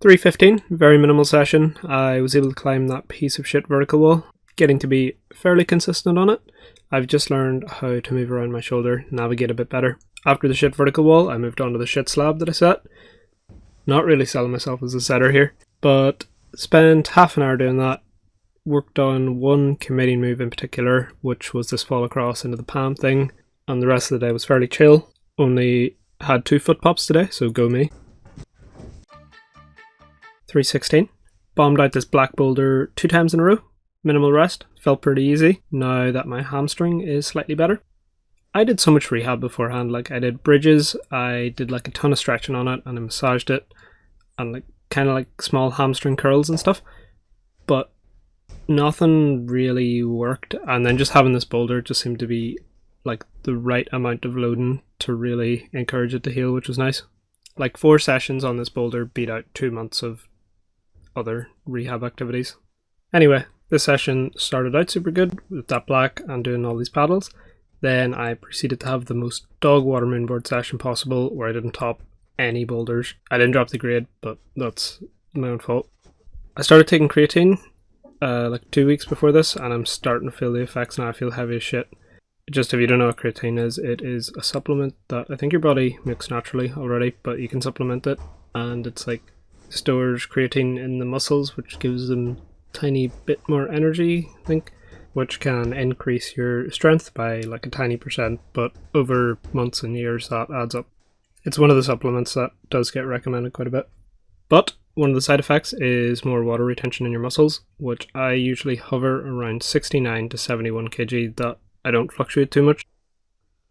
3:15, very minimal session. I was able to climb that piece of shit vertical wall, getting to be fairly consistent on it. I've just learned how to move around my shoulder, navigate a bit better. After the shit vertical wall, I moved on to the shit slab that I set. Not really selling myself as a setter here, but spent half an hour doing that. Worked on one committing move in particular, which was this fall across into the palm thing, and the rest of the day was fairly chill. Only had 2 foot pops today, so go me. 3:16. Bombed out this black boulder 2 times in a row. Minimal rest. Felt pretty easy now that my hamstring is slightly better. I did so much rehab beforehand. Like, I did bridges, I did like a ton of stretching on it, and I massaged it, and like kind of like small hamstring curls and stuff. But nothing really worked, and then just having this boulder just seemed to be like the right amount of loading to really encourage it to heal, which was nice. Like 4 sessions on this boulder beat out 2 months of other rehab activities. Anyway, this session started out super good with that black and doing all these paddles. Then I proceeded to have the most dog water moonboard session possible, where I didn't top any boulders. I didn't drop the grade, but that's my own fault. I started taking creatine like 2 weeks before this, and I'm starting to feel the effects now. I feel heavy as shit. Just if you don't know what creatine is, it is a supplement that I think your body makes naturally already, but you can supplement it, and it's like stores creatine in the muscles, which gives them a tiny bit more energy, I think, which can increase your strength by like a tiny percent, but over months and years that adds up. It's one of the supplements that does get recommended quite a bit. But one of the side effects is more water retention in your muscles, which I usually hover around 69 to 71 kg, that I don't fluctuate too much.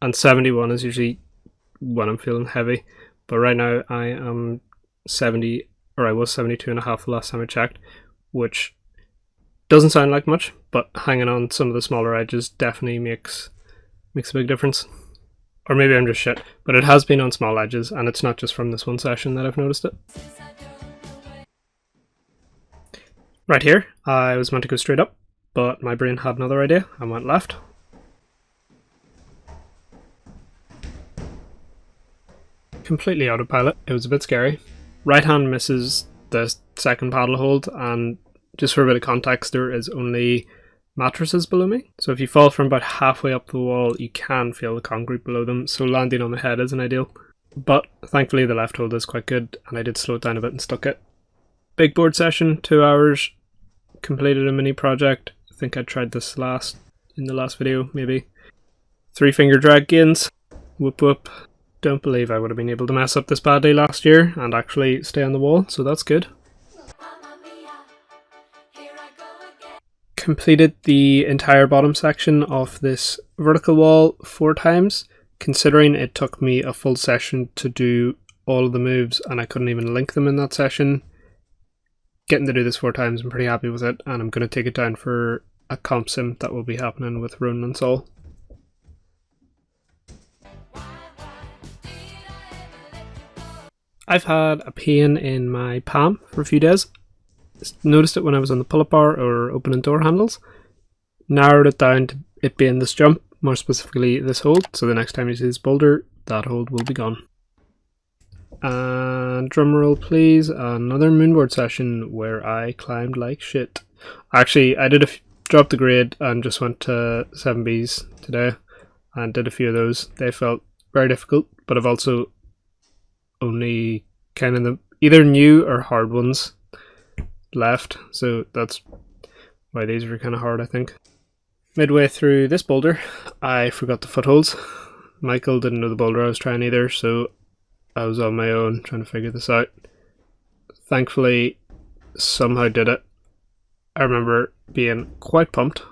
And 71 is usually when I'm feeling heavy. But right now I am 70, or I was 72 and a half the last time I checked, which doesn't sound like much, but hanging on some of the smaller edges definitely makes a big difference. Or maybe I'm just shit, but it has been on small edges, and it's not just from this one session that I've noticed it. Right here, I was meant to go straight up, but my brain had another idea and went left. Completely autopilot. It was a bit scary. Right hand misses the second paddle hold, and just for a bit of context, there is only mattresses below me. So if you fall from about halfway up the wall, you can feel the concrete below them, so landing on the head isn't ideal. But thankfully the left hold is quite good, and I did slow it down a bit and stuck it. Big board session, 2 hours. Completed a mini project. I think I tried this in the last video, maybe. 3 finger drag gains. Whoop whoop. Don't believe I would have been able to mess up this badly last year and actually stay on the wall, so that's good. Completed the entire bottom section of this vertical wall 4 times, considering it took me a full session to do all of the moves and I couldn't even link them in that session. Getting to do this 4 times, I'm pretty happy with it, and I'm going to take it down for a comp sim that will be happening with Ronan and Sol. I've had a pain in my palm for a few days. Noticed it when I was on the pull-up bar or opening door handles. Narrowed it down to it being this jump, more specifically this hold, so the next time you see this boulder, that hold will be gone. And drumroll please, another moonboard session where I climbed like shit. Actually, I did dropped the grade and just went to 7Bs today and did a few of those. They felt very difficult, but I've also only kind of the either new or hard ones left, so that's why these were kind of hard, I think. Midway through this boulder, I forgot the footholds. Michael didn't know the boulder I was trying either, so I was on my own trying to figure this out. Thankfully, somehow did it. I remember being quite pumped.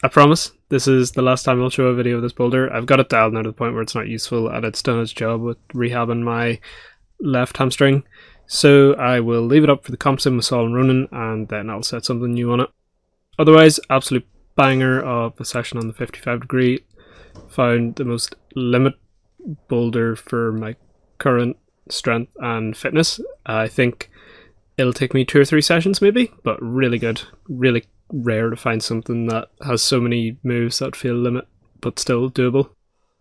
I promise, this is the last time I'll show a video of this boulder. I've got it dialed now to the point where it's not useful, and it's done its job with rehabbing my left hamstring. So I will leave it up for the comp sim with Sol and Ronan, and then I'll set something new on it. Otherwise, absolute banger of a session on the 55 degree. Found the most limit boulder for my current strength and fitness. I think it'll take me 2 or 3 sessions maybe, but really good. Really rare to find something that has so many moves that feel limit but still doable.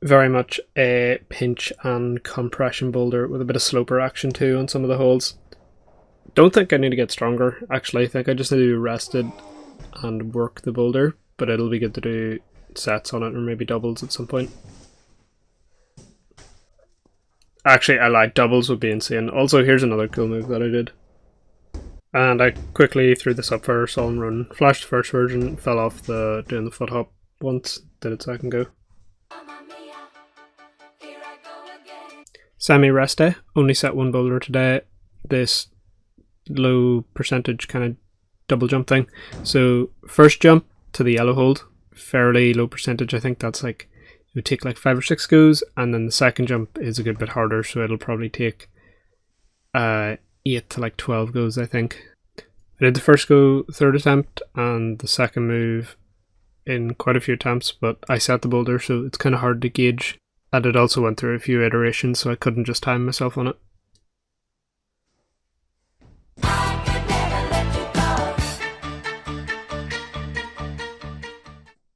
Very much a pinch and compression boulder with a bit of sloper action too on some of the holes. Don't think I need to get stronger, actually. I think I just need to rest it and work the boulder, but it'll be good to do sets on it or maybe doubles at some point. Actually, I lied, doubles would be insane. Also, here's another cool move that I did. And I quickly threw this up for Solemn Run. Flashed the first version, fell off doing the foot hop once, did it second go. Semi-rest day, only set one boulder today. This low percentage kind of double jump thing. So first jump to the yellow hold, fairly low percentage. I think that's like, it would take like 5 or 6 goes, and then the second jump is a good bit harder, so it'll probably take 8 to like 12 goes, I think. I did the first go third attempt and the second move in quite a few attempts, but I set the boulder, so it's kind of hard to gauge. And it also went through a few iterations, so I couldn't just time myself on it.